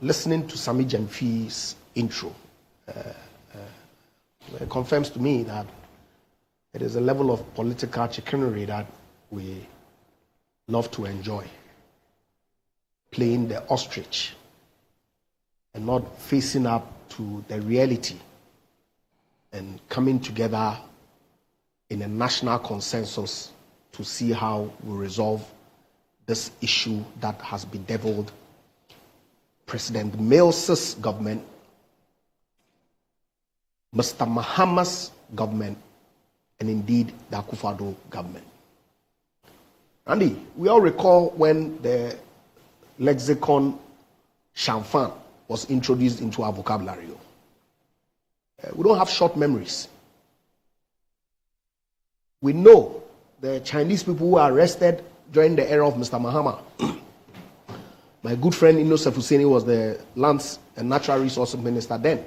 listening to Sami Janfi's intro it confirms to me that it is a level of political chicanery that we love to enjoy. Playing the ostrich and not facing up to the reality and coming together in a national consensus to see how we resolve this issue that has bedeviled President Mercer's government, Mr. Mahama's government, and indeed the Akufo-Addo government. Andy, we all recall when the lexicon Shamfan was introduced into our vocabulary. We don't have short memories. We know the Chinese people who were arrested during the era of Mr. Mahama. My good friend Inosef Husseini was the Lands and Natural Resources Minister then.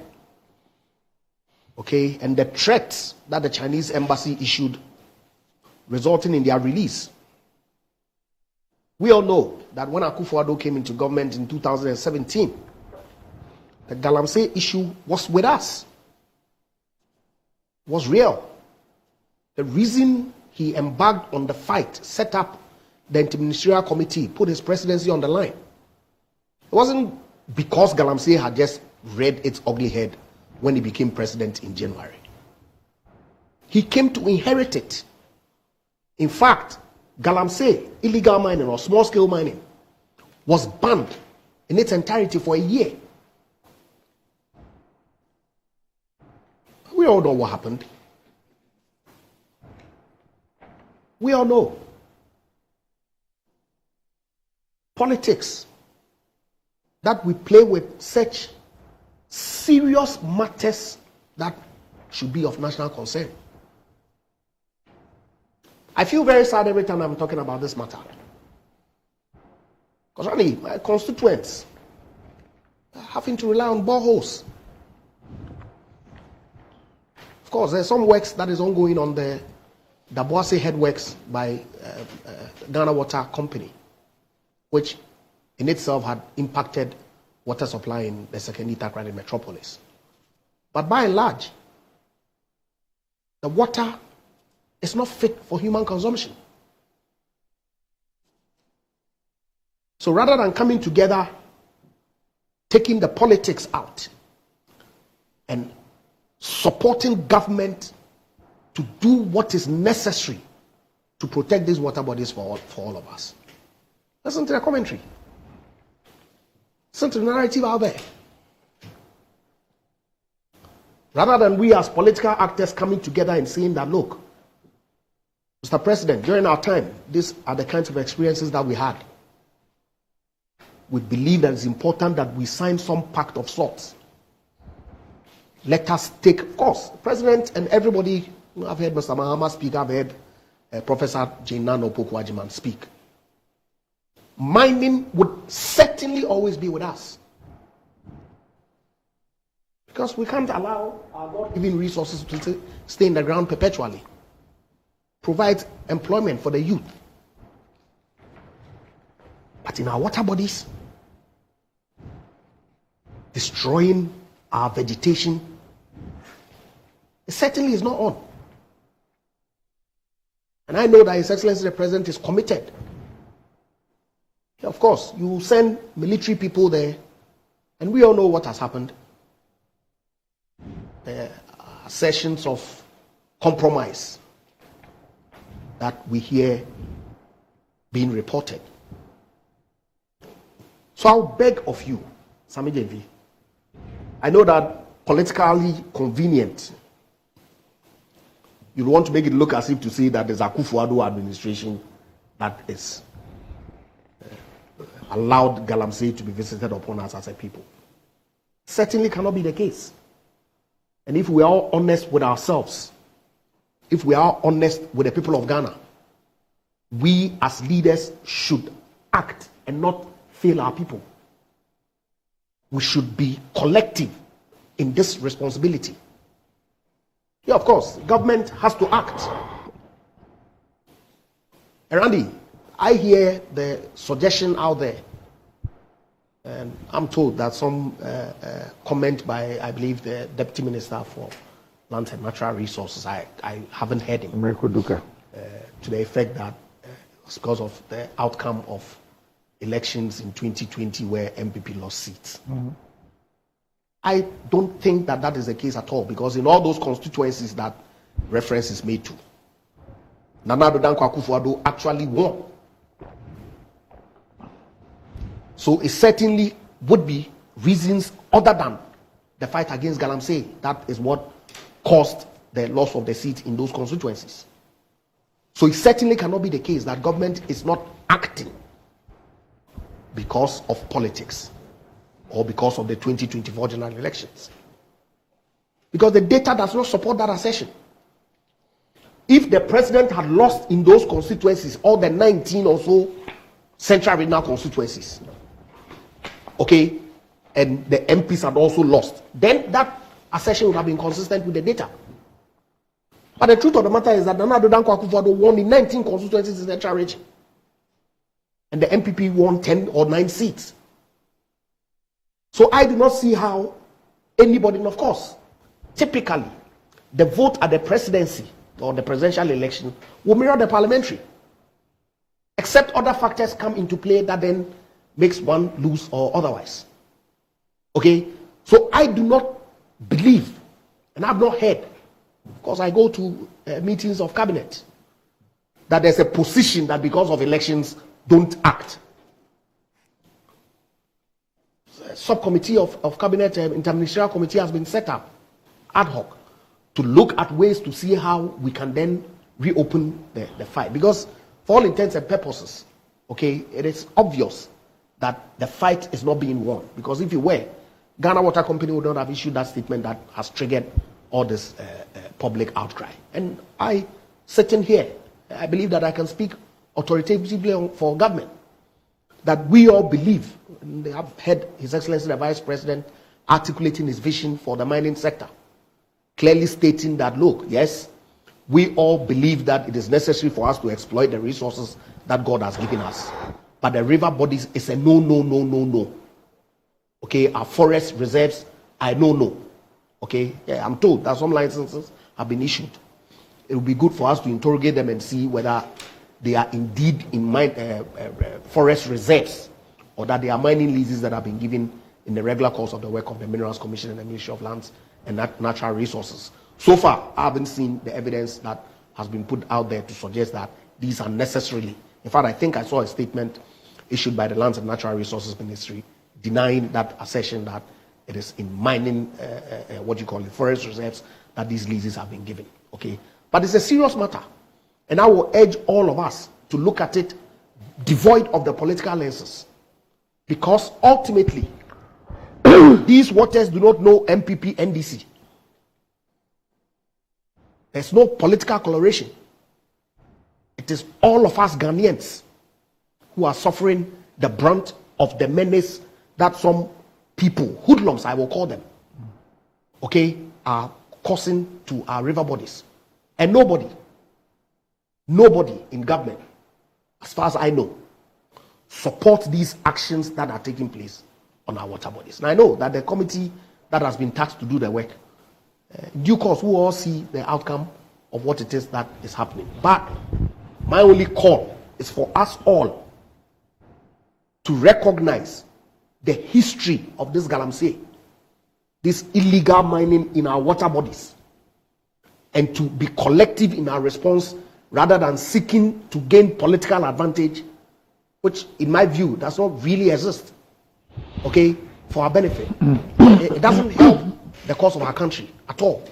Okay, and the threats that the Chinese embassy issued resulting in their release. We all know that when Akufo-Addo came into government in 2017, the galamsey issue was with us, was real. The reason he embarked on the fight, set up the interministerial committee, put his presidency on the line, it wasn't because galamsey had just reared its ugly head when he became president in January. He came to inherit it. In fact, galamsey, illegal mining or small-scale mining, was banned in its entirety for a year. We all know what happened. We all know. Politics that we play with such serious matters that should be of national concern. I feel very sad every time I'm talking about this matter. Because really, my constituents are having to rely on boreholes. Of course, there's some works that is ongoing on the Daboase headworks by Ghana Water Company, which in itself had impacted water supply in the Second Takrady metropolis. But by and large, the water is not fit for human consumption. So rather than coming together, taking the politics out, and supporting government to do what is necessary to protect these water bodies for all of us. Listen to the commentary. Listen to the narrative out there. Rather than we as political actors coming together and saying that, look, Mr. President, during our time, these are the kinds of experiences that we had. We believe that it's important that we sign some pact of sorts. Let us take, of course, the President and everybody. I've heard Mr. Mahama speak, I've heard Professor Jainan Opoku-Agyeman speak. Mining would certainly always be with us. Because we can't allow our God-given resources to stay in the ground perpetually. Provide employment for the youth. But in our water bodies, destroying our vegetation, it certainly is not on. And I know that His Excellency the President is committed. Of course, you send military people there, and we all know what has happened. Sessions of compromise that we hear being reported. So I'll beg of you, Sami Janfi, I know that politically convenient, you want to make it look as if to say that there's a Akufo-Addo administration that is allowed galamsey to be visited upon us as a people. Certainly cannot be the case. And if we are all honest with ourselves, if we are honest with the people of Ghana, we as leaders should act and not fail our people. We should be collective in this responsibility. Yeah, of course, government has to act. And Randy, I hear the suggestion out there And I'm told that some comment by, I believe, the Deputy Minister for Lands and Natural Resources, I haven't heard him, to the effect that it's because of the outcome of elections in 2020 where NPP lost seats. I don't think that that is the case at all, because in all those constituencies that reference is made to, Nana Addo Dankwa Akufo-Addo actually won. So it certainly would be reasons other than the fight against galamsey that is what caused the loss of the seat in those constituencies. So it certainly cannot be the case that government is not acting because of politics or because of the 2024 general elections. Because the data does not support that assertion. If the president had lost in those constituencies, all the 19 or so central regional constituencies, okay, and the MPs had also lost, then that assertion would have been consistent with the data. But the truth of the matter is that Nana Addo Dankwa Akufo-Addo won in 19 constituencies in the central region, and the NPP won 10 or 9 seats. So I do not see how anybody, and of course, typically, the vote at the presidency or the presidential election will mirror the parliamentary, except other factors come into play that then makes one lose or otherwise. Okay, so I do not believe, and I've not heard, because I go to meetings of cabinet, that there's a position that because of elections don't act. A subcommittee of cabinet, interministerial committee has been set up ad hoc to look at ways to see how we can then reopen the fight, because for all intents and purposes, okay, it is obvious that the fight is not being won, because if it were, Ghana Water Company would not have issued that statement that has triggered all this public outcry. And I, sitting here, I believe that I can speak authoritatively for government, that we all believe, and they have heard His Excellency the Vice President articulating his vision for the mining sector, clearly stating that, look, yes, we all believe that it is necessary for us to exploit the resources that God has given us. But the river bodies is a no, no, no, no, no. Okay, our forest reserves, I know no. Okay, yeah, I'm told that some licenses have been issued. It would be good for us to interrogate them and see whether they are indeed in forest reserves, or that they are mining leases that have been given in the regular course of the work of the Minerals Commission and the Ministry of Lands and Natural Resources. So far, I haven't seen the evidence that has been put out there to suggest that these are necessarily. In fact, I think I saw a statement issued by the Lands and Natural Resources Ministry denying that assertion that it is in mining, forest reserves that these leases have been given. Okay, but it's a serious matter, and I will urge all of us to look at it devoid of the political lenses, because ultimately these waters do not know NPP, NDC. There's no political coloration. It is all of us Ghanaians who are suffering the brunt of the menace that some people, hoodlums I will call them, okay, are causing to our river bodies. And nobody in government, as far as I know, supports these actions that are taking place on our water bodies. And I know that the committee that has been tasked to do the work, in due course, we will all see the outcome of what it is that is happening. But my only call is for us all to recognize the history of this galamsey, this illegal mining in our water bodies, and to be collective in our response rather than seeking to gain political advantage, which in my view does not really exist, okay, for our benefit. It doesn't help the cause of our country at all.